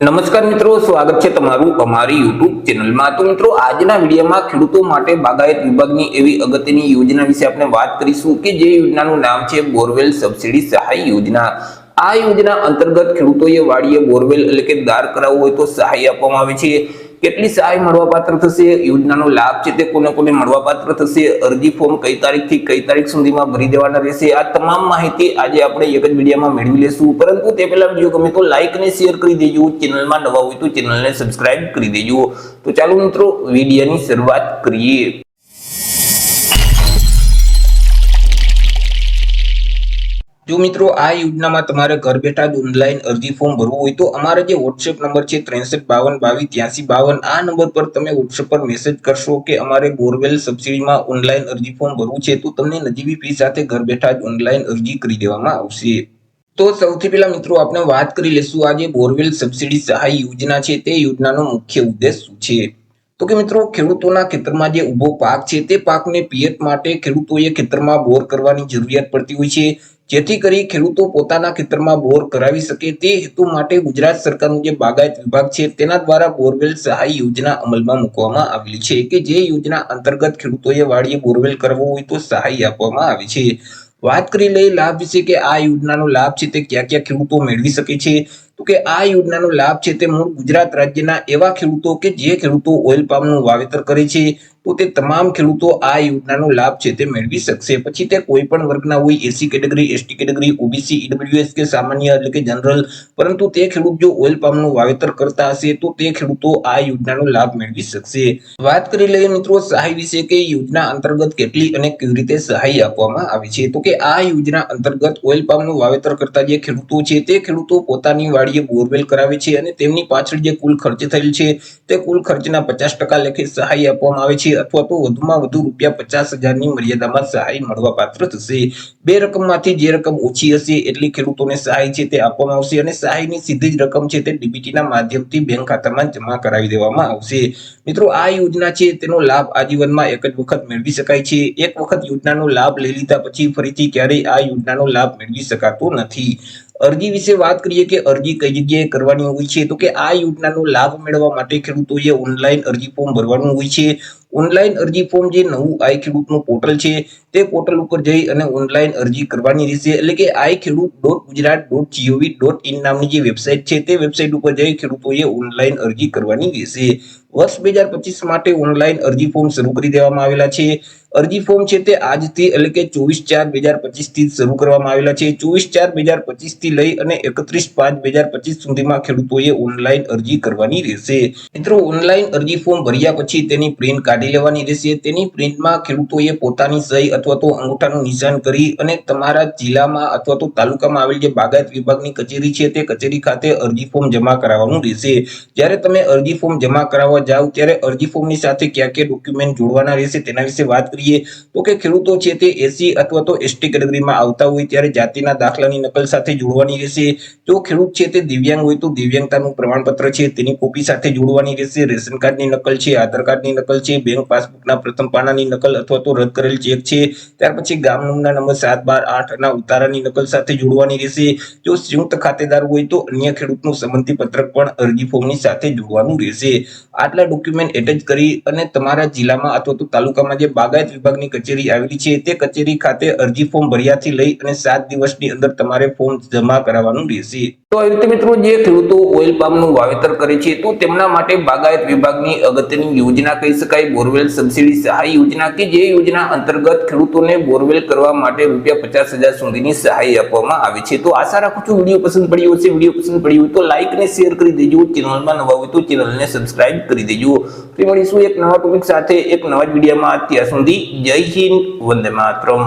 નમસ્કાર મિત્રો, સ્વાગત છે તમારું અમારી યુટ્યુબ ચેનલમાં। તો મિત્રો, આજના વિડીયોમાં ખેડૂતો માટે બાગાયત વિભાગની એવી અગત્યની યોજના વિશે આપણે વાત કરીશું કે જે યોજનાનું નામ છે બોરવેલ સબસિડી સહાય યોજના। આ યોજના અંતર્ગત ખેડૂતોએ વાડીએ બોરવેલ એટલે કે દાર કરાવવું હોય તો સહાય આપવામાં આવે છે। કેટલી સહાય મળવાપાત્ર થશે, યોજનાનો લાભ છે તે કોને કોને મળવાપાત્ર થશે, અરજી ફોર્મ કઈ તારીખથી કઈ તારીખ સુધીમાં ભરી દેવાના રહેશે, આ તમામ માહિતી આજે આપણે એક જ વિડીયોમાં મેળવી લેશું। પરંતુ તે પહેલા વિડીયો ગમે તો લાઈક અને શેર કરી દેજો, ચેનલમાં નવા હોય તો ચેનલને સબસ્ક્રાઇબ કરી દેજો। તો ચાલો મિત્રો, વિડીયોની શરૂઆત કરીએ। જો મિત્રો, આ યોજનામાં તમારે ઘર બેઠા જ ઓનલાઈન અરજી ફોર્મ ભરવું હોય તો અમારો જે વોટ્સએપ નંબર છે 6352228352, આ નંબર પર તમે વોટ્સએપ પર મેસેજ કરશો કે અમારે બોરવેલ સબસિડીમાં ઓનલાઈન અરજી ફોર્મ ભરવું છે તો તમને નજીવી ફી સાથે ઘર બેઠા જ ઓનલાઈન અરજી કરી દેવામાં આવશે। તો સૌથી પહેલા મિત્રો, આપણે વાત કરી લેશું આ જે બોરવેલ સબસિડી સહાય યોજના છે તે યોજનાનો મુખ્ય ઉદ્દેશ શું છે। તો કે મિત્રો, ખેડૂતોના ખેતરમાં જે ઉભો પાક છે તે પાકને પિયત માટે ખેડૂતોએ ખેતરમાં બોર કરવાની જરૂરિયાત પડતી હોય છે। જેથી કરી ખેડૂતો પોતાના ખેતરમાં બોર કરાવી શકે તે હેતુ માટે ગુજરાત સરકારનું જે બાગાયત વિભાગ છે તેના દ્વારા બોરવેલ સહાય યોજના અમલમાં મૂકવામાં આવેલી છે કે જે યોજના અંતર્ગત ખેડૂતોએ વાડીએ બોરવેલ કરવો હોય તો સહાય આપવામાં આવે છે। વાત કરી લઈએ લાભ વિશે કે આ યોજનાનો લાભ છે તે ક્યાં ક્યાં ખેડૂતો મેળવી શકે છે। તો કે આ યોજનાનો લાભ છે તે મૂળ ગુજરાત રાજ્યના એવા ખેડૂતો કે જે ખેડૂતો ઓઇલ પામનું વાવેતર કરે છે તો તે તમામ ખેડૂતો આ યોજનાનો લાભ છે તે મેળવી શકશે। પછી તે કોઈ પણ વર્ગના હોય, SC category, ST category, OBC, EWS કે સામાન્ય એટલે કે જનરલ, પરંતુ તે ખેડૂત જો ઓઇલ પામનું વાવેતર કરતા હશે તો તે ખેડૂતો આ યોજનાનો લાભ મેળવી શકશે। વાત કરી લઈએ મિત્રો સહાય વિશે કે યોજના અંતર્ગત કેટલી અને કેવી રીતે સહાય આપવામાં આવે છે। તો કે આ યોજના અંતર્ગત ઓઇલ પામનું વાવેતર કરતા જે ખેડૂતો છે તે ખેડૂતો પોતાની વાડીએ બોરવેલ કરાવે છે અને તેમની પાછળ જે કુલ ખર્ચ થયેલ છે તે કુલ ખર્ચના 50% લેખે સહાય આપવામાં આવે છે અથવા તો વધુમાં વધુ ₹50,000ની મર્યાદામાં સહાય મળવાપાત્ર થશે। બે રકમમાંથી જે રકમ ઓછી હશે એટલી ખેડૂતોને સહાય છે તે આપવામાં આવશે અને સહાયની સીધી જ રકમ છે તે ડીબીટીના માધ્યમથી બેંક ખાતામાં જમા કરાવી દેવામાં આવશે। મિત્રો, આ યોજના છે તેનો લાભ આજીવનમાં એક જ વખત મેળવી શકાય છે। એક વખત યોજનાનો લાભ લઈ લીધા પછી ફરીથી ક્યારેય આ યોજનાનો લાભ મેળવી શકાતો નથી। અરજી વિશે વાત કરીએ કે અરજી કઈ જગ્યાએ કરવાની હોય છે। તો કે આ યોજનાનો લાભ મેળવવા માટે ખેડૂતોએ ઓનલાઈન અરજી ફોર્મ ભરવાનું હોય છે। ઓનલાઈન અરજી ફોર્મ જે નવું આઈ ખેડૂતનું પોર્ટલ છે તે પોર્ટલ ઉપર જઈ અને ઓનલાઈન અરજી કરવાની રહેશે। એટલે કે iKhedoot.gujarat.gov.in નામની જે વેબસાઇટ છે તે વેબસાઇટ ઉપર જઈ ખેડૂતોએ ઓનલાઈન અરજી કરવાની રહેશે। વર્ષ 2025 માટે ઓનલાઈન અરજી ફોર્મ શરૂ કરી દેવામાં આવેલા છે। અરજી ફોર્મ છે તે આજથી એટલે કે 24/4/2025 થી શરૂ કરવામાં આવેલા છે। 24/4/2025 થી લઈ અને 31/5/2025 સુધીમાં ખેડૂતોએ ઓનલાઈન અરજી કરવાની રહેશે। મિત્રો, ઓનલાઈન અરજી ફોર્મ ભર્યા પછી તેની પ્રિન્ટ કાઢી લેવાની રહેશે। તેની પ્રિન્ટમાં ખેડૂતોએ પોતાની સહી અથવા તો અંગૂઠાનું નિશાન કરી અને તમારા જિલ્લામાં અથવા તો તાલુકામાં આવેલ જે બાગાયત વિભાગની કચેરી છે તે કચેરી ખાતે અરજી ફોર્મ જમા કરાવવાનું રહેશે। જ્યારે તમે અરજી ફોર્મ જમા કરાવવા જાવ ત્યારે અરજી ફોર્મની સાથે ક્યાં ક્યાં ડોક્યુમેન્ટ જોડવાના રહેશે તેના વિશે વાત કરીએ તો કે ખેડૂતો છે તે એસસી અથવા તો એસટી કેટેગરીમાં આવતા હોય ત્યારે જાતિના દાખલાની નકલ સાથે જોડવાની રહેશે। જો ખેડૂત છે તે દિવ્યાંગ હોય તો દિવ્યાંગતાનું પ્રમાણપત્ર છે તેની કોપી સાથે જોડવાની રહેશે। રેશન કાર્ડની નકલ છે, આધાર કાર્ડની નકલ છે, બેંક પાસબુકના પ્રથમ પાનાની નકલ અથવા તો રદ કરેલ ચેક છે, ત્યાર પછી ગામના નંબર 7, 12, 8 ના ઉતારાની નકલ સાથે જોડવાની રહેશે। જો સંયુક્ત ખાતેદાર હોય તો અન્ય ખેડૂતનું સંમતિ પત્રક પણ અરજી ફોર્મની સાથે જોડવાનું રહેશે। આટલા ડોક્યુમેન્ટ એટેચ કરી અને તમારા જિલ્લામાં અથવા તો તાલુકામાં જે બાગાયત વિભાગની કચેરી આવેલી છે તે કચેરી ખાતે અરજી ફોર્મ ભર્યાથી લઈ અને 7 દિવસની અંદર તમારે ફોર્મ જમા કરાવવાનું રહેશે। તો આવી રીતે મિત્રો, જે ખેડૂતો ઓઇલ પામનું વાવેતર કરે છે તો તેમના માટે બાગાયત વિભાગની અગત્યની યોજના કહી શકાય બોરવેલ સબસિડી સહાય યોજના કે જે યોજના અંતર્ગત ખેડૂતોને બોરવેલ કરવા માટે ₹50,000 સુધીની સહાય આપવામાં આવે છે। તો આશા રાખું છું વિડીયો પસંદ પડ્યો હશે। વિડીયો પસંદ પડ્યો હોય તો લાઈક અને શેર કરી દેજો, ચેનલમાં નવા હોય તો ચેનલને સબસ્ક્રાઇબ કરી દેજો। ફરી મળીશું એક નવા ટોપિક સાથે એક નવા જ વિડીયોમાં। ત્યાં સુધી જય હિન્દ, વંદે માતરમ।